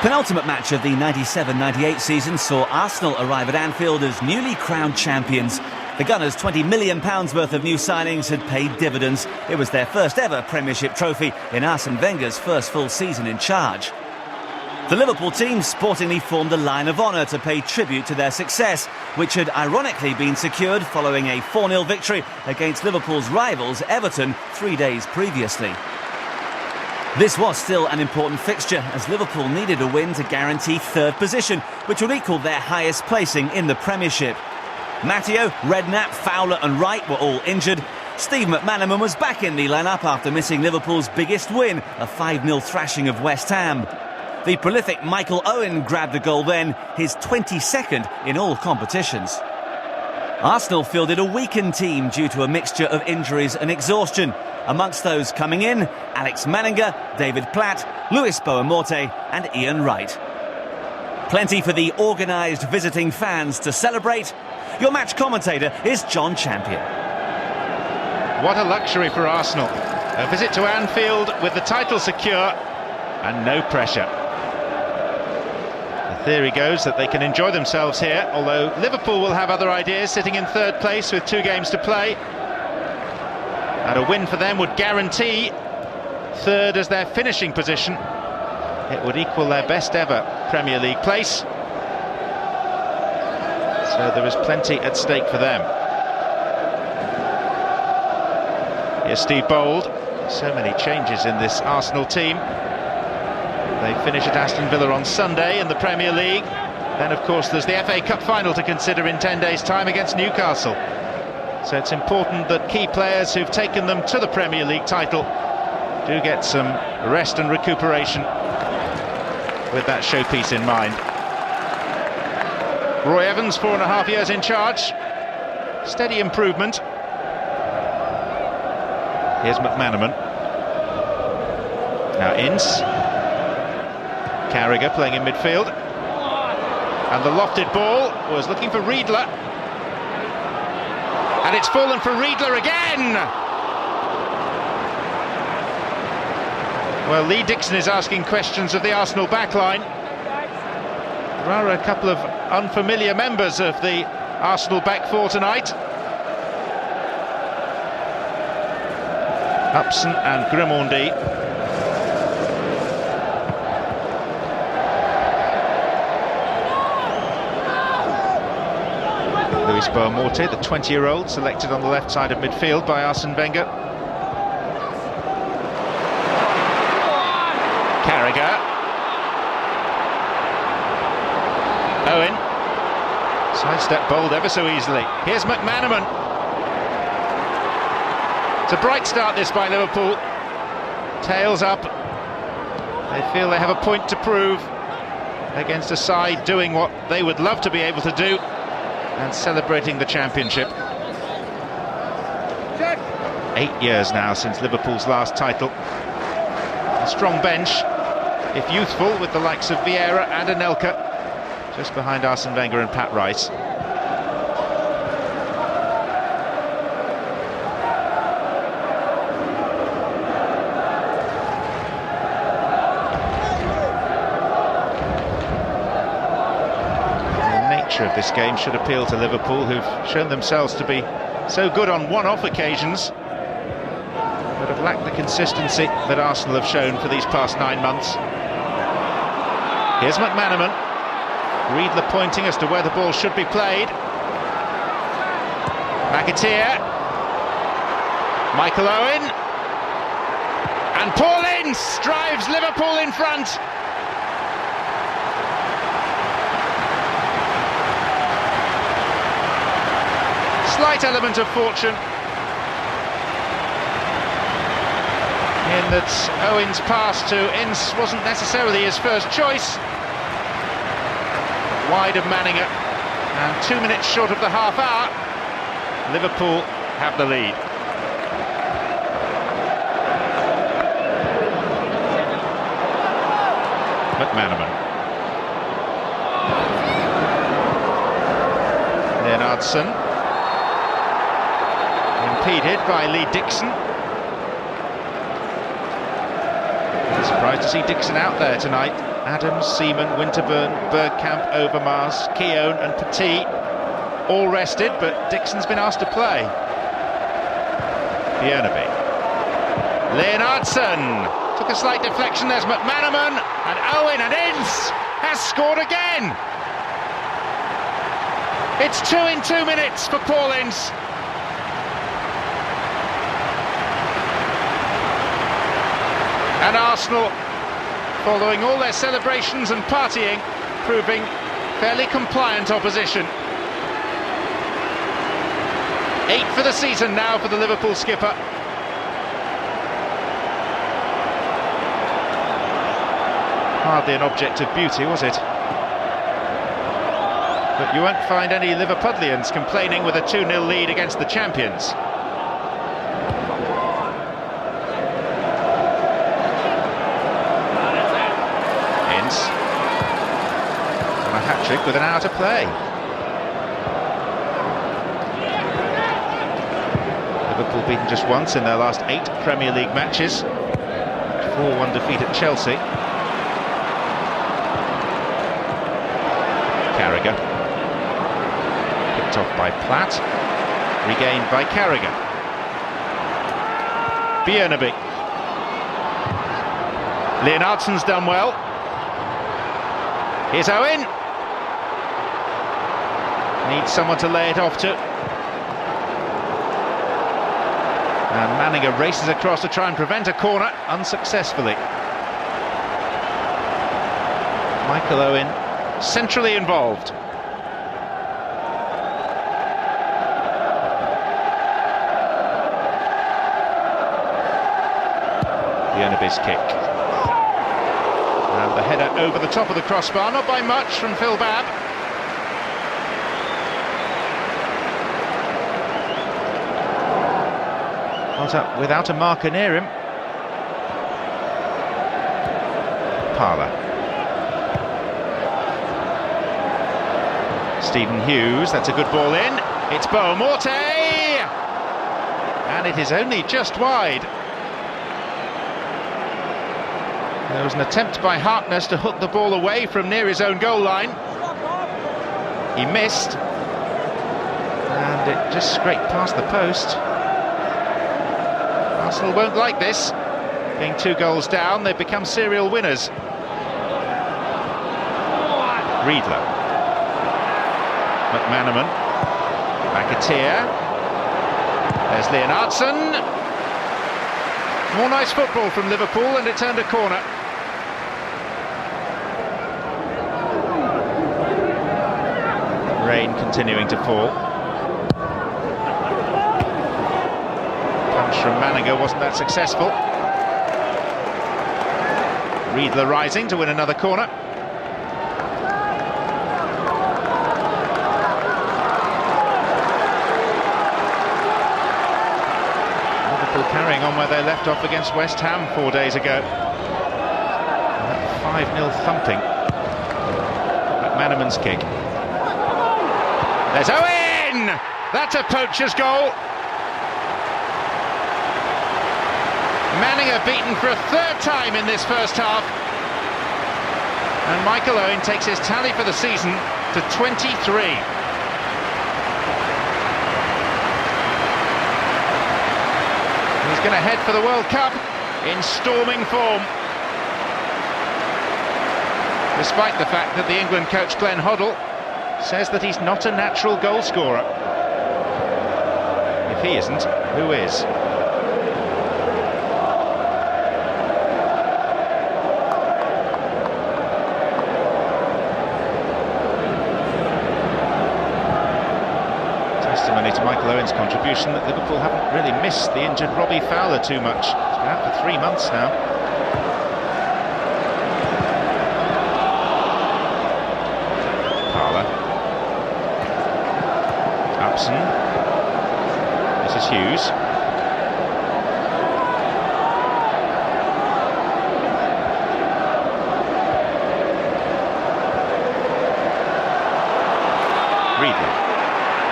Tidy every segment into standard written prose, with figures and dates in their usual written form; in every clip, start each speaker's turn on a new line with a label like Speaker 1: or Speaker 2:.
Speaker 1: Penultimate match of the 97-98 season saw Arsenal arrive at Anfield as newly crowned champions. The Gunners' £20 million worth of new signings had paid dividends. It was their first ever Premiership trophy in Arsene Wenger's first full season in charge. The Liverpool team sportingly formed a line of honour to pay tribute to their success, which had ironically been secured following a 4-0 victory against Liverpool's rivals Everton 3 days previously. This was still an important fixture as Liverpool needed a win to guarantee third position, which would equal their highest placing in the Premiership. Matteo, Redknapp, Fowler and Wright were all injured. Steve McManaman was back in the lineup after missing Liverpool's biggest win, a 5-0 thrashing of West Ham. The prolific Michael Owen grabbed a goal then, his 22nd in all competitions. Arsenal fielded a weakened team due to a mixture of injuries and exhaustion. Amongst those coming in, Alex Manninger, David Platt, Luis Boamorte and Ian Wright. Plenty for the organised visiting fans to celebrate. Your match commentator is John Champion.
Speaker 2: What a luxury for Arsenal. A visit to Anfield with the title secure and no pressure. The theory goes that they can enjoy themselves here, although Liverpool will have other ideas, sitting in third place with 2 games to play. And a win for them would guarantee third as their finishing position. It would equal their best ever Premier League place. So there is plenty at stake for them. Here's Steve Bold. So many changes in this Arsenal team. They finish at Aston Villa on Sunday in the Premier League. Then, of course, there's the FA Cup final to consider in 10 days' time against Newcastle. So it's important that key players who've taken them to the Premier League title do get some rest and recuperation with that showpiece in mind. Roy Evans, 4.5 years in charge. Steady improvement. Here's McManaman. Now Ince. Carragher playing in midfield. And the lofted ball was looking for Riedler. And it's fallen for Riedler again! Well, Lee Dixon is asking questions of the Arsenal backline. There are a couple of unfamiliar members of the Arsenal back four tonight. Upson and Grimaudy. Luis Boamorte, the 20-year-old, selected on the left side of midfield by Arsene Wenger. Carragher. Owen. Sidestep Bold ever so easily. Here's McManaman. It's a bright start this by Liverpool. Tails up. They feel they have a point to prove against a side doing what they would love to be able to do and celebrating the championship. 8 years now since Liverpool's last title. A strong bench, if youthful, with the likes of Vieira and Anelka, just behind Arsene Wenger and Pat Rice. Of this game should appeal to Liverpool, who've shown themselves to be so good on one-off occasions, but have lacked the consistency that Arsenal have shown for these past 9 months. Here's McManaman. Riedler pointing as to where the ball should be played. McAteer. Michael Owen. And Paul Ince drives Liverpool in front. Slight element of fortune in that Owen's pass to Ince wasn't necessarily his first choice. Wide of Manninger, and 2 minutes short of the half hour, Liverpool have the lead. McManaman. Leonardson. Impeded by Lee Dixon. I'm surprised to see Dixon out there tonight. Adams, Seaman, Winterburn, Bergkamp, Overmars, Keown and Petit all rested, but Dixon's been asked to play. Bjørneby. Leonardson took a slight deflection. There's McManaman, and Owen, and Ince has scored again. It's 2 in 2 minutes for Paul Ince. And Arsenal, following all their celebrations and partying, proving fairly compliant opposition. 8 for the season now for the Liverpool skipper. Hardly an object of beauty, was it? But you won't find any Liverpudlians complaining with a 2-0 lead against the champions. Ince on a hat-trick with an hour to play. Liverpool beaten just once in their last 8 Premier League matches. 4-1 defeat at Chelsea. Carragher. Picked off by Platt. Regained by Carragher. Bjørneby. Leonardson's done well. Here's Owen. Needs someone to lay it off to. And Manninger races across to try and prevent a corner, unsuccessfully. Michael Owen centrally involved. Bjørneby's kick. And the header over the top of the crossbar, not by much from Phil Babb. Without a marker near him. Parlour. Stephen Hughes, that's a good ball in. It's Boamorte! And it is only just wide. There was an attempt by Harkness to hook the ball away from near his own goal line. He missed. And it just scraped past the post. Arsenal won't like this. Being 2 goals down, they've become serial winners. Riedler. McManaman. McAteer. There's Leonardson. More nice football from Liverpool, and it turned a corner. Rain continuing to fall. Punch from Manninger wasn't that successful. Riedler rising to win another corner. Liverpool carrying on where they left off against West Ham 4 days ago. And that 5-0 thumping. McManaman's kick. There's Owen! That's a poacher's goal. Manninger beaten for a 3rd time in this first half. And Michael Owen takes his tally for the season to 23. He's going to head for the World Cup in storming form. Despite the fact that the England coach Glenn Hoddle says that he's not a natural goal scorer. If he isn't, who is? Testimony to Michael Owen's contribution that Liverpool haven't really missed the injured Robbie Fowler too much. He's been out for 3 months now. This is Hughes. Riedler.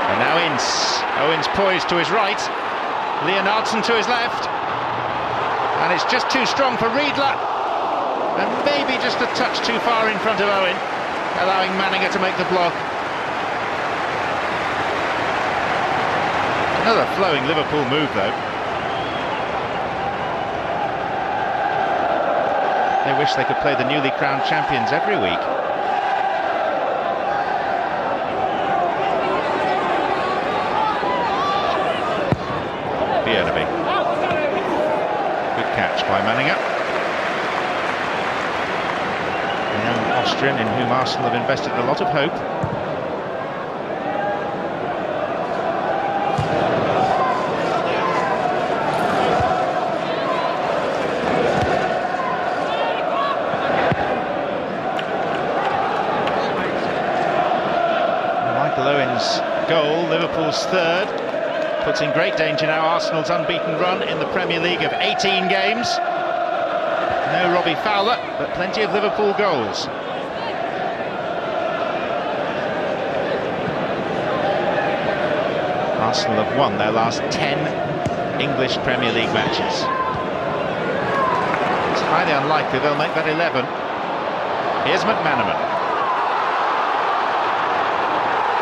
Speaker 2: And now Ince. Owen's poised to his right. Leonardson to his left. And it's just too strong for Riedler. and maybe just a touch too far in front of Owen, allowing Manninger to make the block. Another flowing Liverpool move though. They wish they could play the newly crowned champions every week. Good catch by Manninger. The young Austrian in whom Arsenal have invested a lot of hope. Michael Owen's goal, Liverpool's third, puts in great danger now Arsenal's unbeaten run in the Premier League of 18 games. No Robbie Fowler, but plenty of Liverpool goals. Arsenal have won their last 10 English Premier League matches. It's highly unlikely they'll make that 11. Here's McManaman.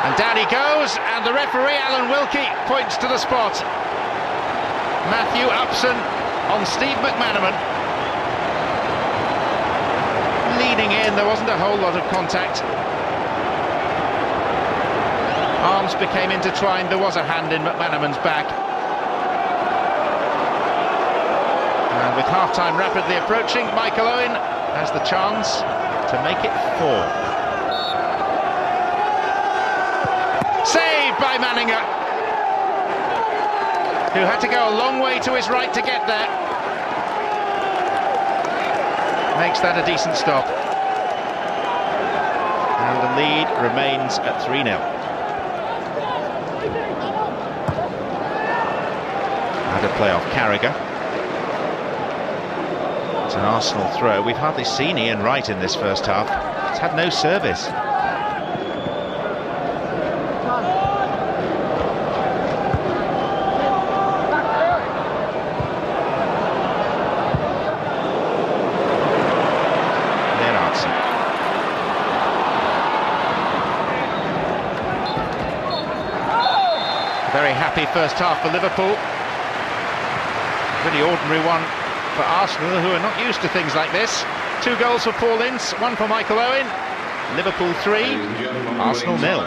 Speaker 2: And down he goes, and the referee, Alan Wilkie, points to the spot. Matthew Upson on Steve McManaman. Leaning in, there wasn't a whole lot of contact. Arms became intertwined, there was a hand in McManaman's back. And with half-time rapidly approaching, Michael Owen has the chance to make it 4. Saved by Manninger, who had to go a long way to his right to get there. Makes that a decent stop. And the lead remains at 3-0. Had a play off Carragher. It's an Arsenal throw. We've hardly seen Ian Wright in this first half. He's had no service. Very happy first half for Liverpool. Pretty ordinary one for Arsenal, who are not used to things like this. 2 goals for Paul Ince, 1 for Michael Owen. Liverpool 3, Arsenal 0.